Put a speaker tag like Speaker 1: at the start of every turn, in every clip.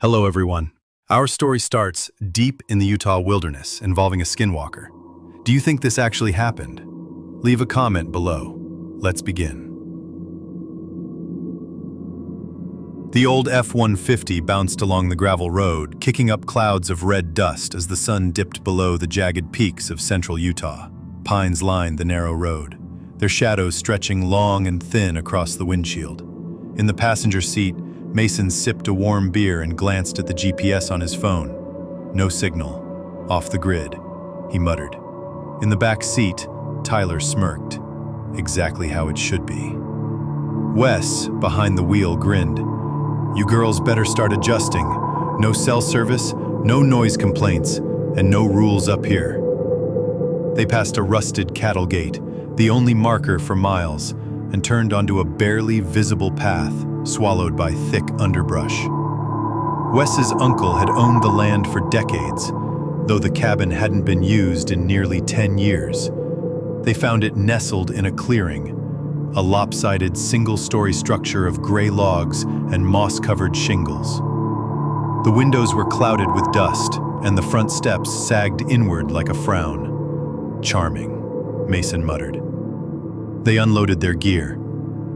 Speaker 1: Hello, everyone. Our story starts deep in the Utah wilderness involving a skinwalker. Do you think this actually happened? Leave a comment below. Let's begin. The old F-150 bounced along the gravel road, kicking up clouds of red dust as the sun dipped below the jagged peaks of central Utah. Pines lined the narrow road, their shadows stretching long and thin across the windshield. In the passenger seat, Mason sipped a warm beer and glanced at the GPS on his phone. No signal. Off the grid, he muttered. In the back seat, Tyler smirked. Exactly how it should be. Wes, behind the wheel, grinned. You girls better start adjusting. No cell service, no noise complaints, and no rules up here. They passed a rusted cattle gate, the only marker for miles, and turned onto a barely visible path, swallowed by thick underbrush. Wes's uncle had owned the land for decades, though the cabin hadn't been used in nearly 10 years. They found it nestled in a clearing, a lopsided single-story structure of gray logs and moss-covered shingles. The windows were clouded with dust, and the front steps sagged inward like a frown. Charming, Mason muttered. They unloaded their gear.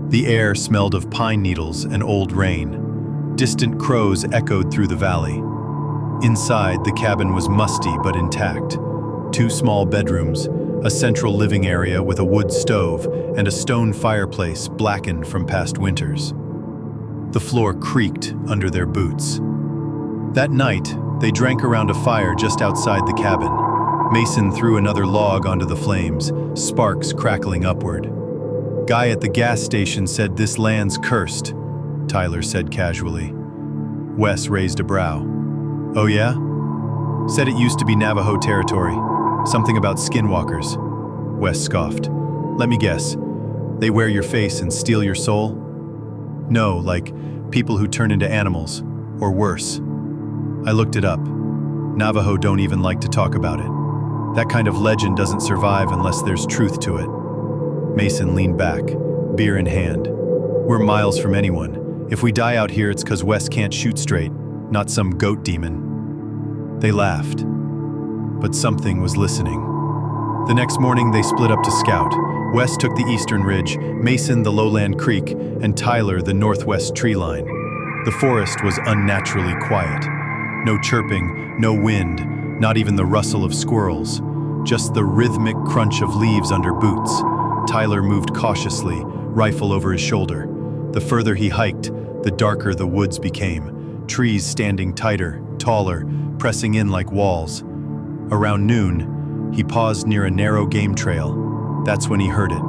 Speaker 1: The air smelled of pine needles and old rain. Distant crows echoed through the valley. Inside, the cabin was musty but intact. 2 small bedrooms, a central living area with a wood stove, and a stone fireplace blackened from past winters. The floor creaked under their boots. That night, they drank around a fire just outside the cabin. Mason threw another log onto the flames, sparks crackling upward. Guy at the gas station said this land's cursed, Tyler said casually. Wes raised a brow. Oh yeah? Said it used to be Navajo territory. Something about skinwalkers. Wes scoffed. Let me guess. They wear your face and steal your soul? No, like people who turn into animals, or worse. I looked it up. Navajo don't even like to talk about it. That kind of legend doesn't survive unless there's truth to it. Mason leaned back, beer in hand. We're miles from anyone. If we die out here, it's 'cause Wes can't shoot straight, not some goat demon. They laughed, but something was listening. The next morning, they split up to scout. Wes took the eastern ridge, Mason the lowland creek, and Tyler the northwest tree line. The forest was unnaturally quiet. No chirping, no wind, not even the rustle of squirrels, just the rhythmic crunch of leaves under boots. Tyler moved cautiously, rifle over his shoulder. The further he hiked, the darker the woods became, trees standing tighter, taller, pressing in like walls. Around noon, he paused near a narrow game trail. That's when he heard it.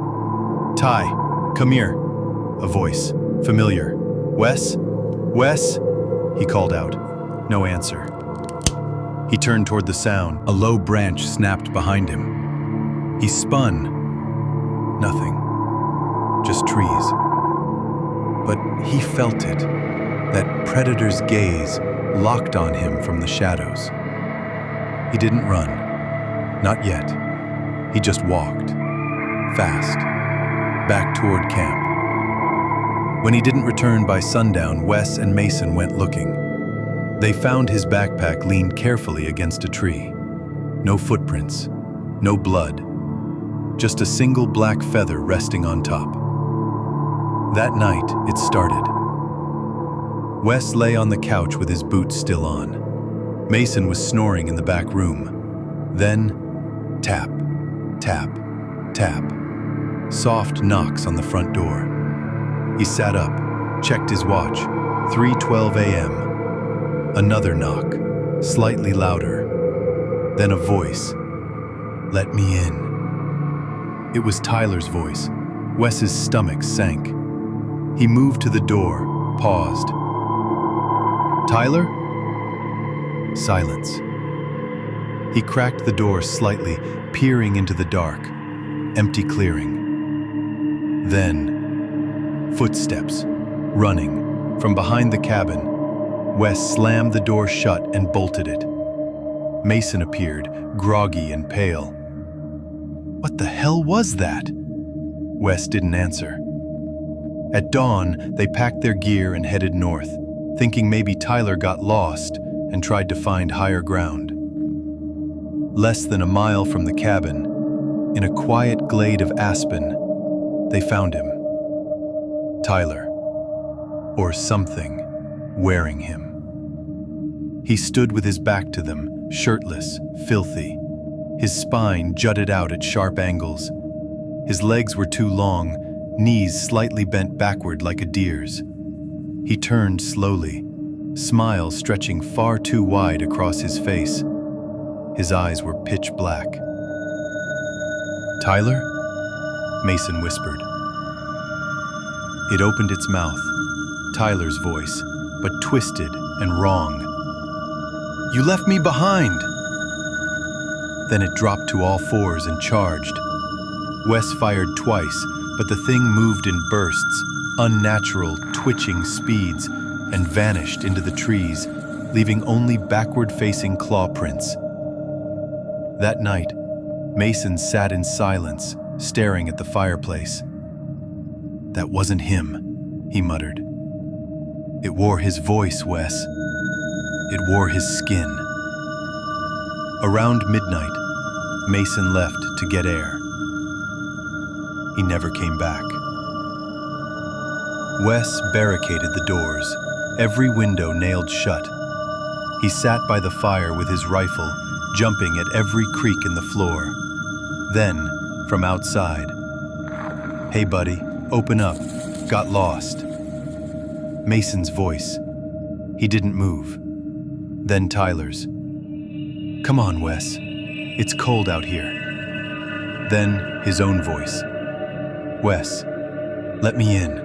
Speaker 1: Ty, come here. A voice, familiar. Wes? Wes? He called out. No answer. He turned toward the sound. A low branch snapped behind him. He spun. Nothing. Just trees. But he felt it. That predator's gaze locked on him from the shadows. He didn't run. Not yet. He just walked. Fast. Back toward camp. When he didn't return by sundown, Wes and Mason went looking. They found his backpack leaned carefully against a tree. No footprints. No blood. Just a single black feather resting on top. That night, it started. Wes lay on the couch with his boots still on. Mason was snoring in the back room. Then, tap, tap, tap. Soft knocks on the front door. He sat up, checked his watch. 3:12 a.m. Another knock, slightly louder. Then a voice. Let me in. It was Tyler's voice. Wes's stomach sank. He moved to the door, paused. Tyler? Silence. He cracked the door slightly, peering into the dark. Empty clearing. Then, footsteps, running. From behind the cabin, Wes slammed the door shut and bolted it. Mason appeared, groggy and pale. What the hell was that? Wes didn't answer. At dawn, they packed their gear and headed north. thinking maybe Tyler got lost and tried to find higher ground. Less than a mile from the cabin, in a quiet glade of aspen, they found him. Tyler, or something, wearing him. He stood with his back to them, shirtless, filthy. His spine jutted out at sharp angles. His legs were too long, knees slightly bent backward like a deer's. He turned slowly, smile stretching far too wide across his face. His eyes were pitch black. "Tyler?" Mason whispered. It opened its mouth, Tyler's voice, but twisted and wrong. "You left me behind!" Then it dropped to all fours and charged. Wes fired twice, but the thing moved in bursts, unnatural, twitching speeds, and vanished into the trees, leaving only backward-facing claw prints. That night, Mason sat in silence, staring at the fireplace. "That wasn't him," he muttered. "It wore his voice, Wes. It wore his skin." Around midnight, Mason left to get air. He never came back. Wes barricaded the doors, every window nailed shut. He sat by the fire with his rifle, jumping at every creak in the floor. Then, from outside, "Hey buddy, open up, got lost." Mason's voice. He didn't move. Then Tyler's. "Come on, Wes, it's cold out here." Then his own voice. "Wes, let me in."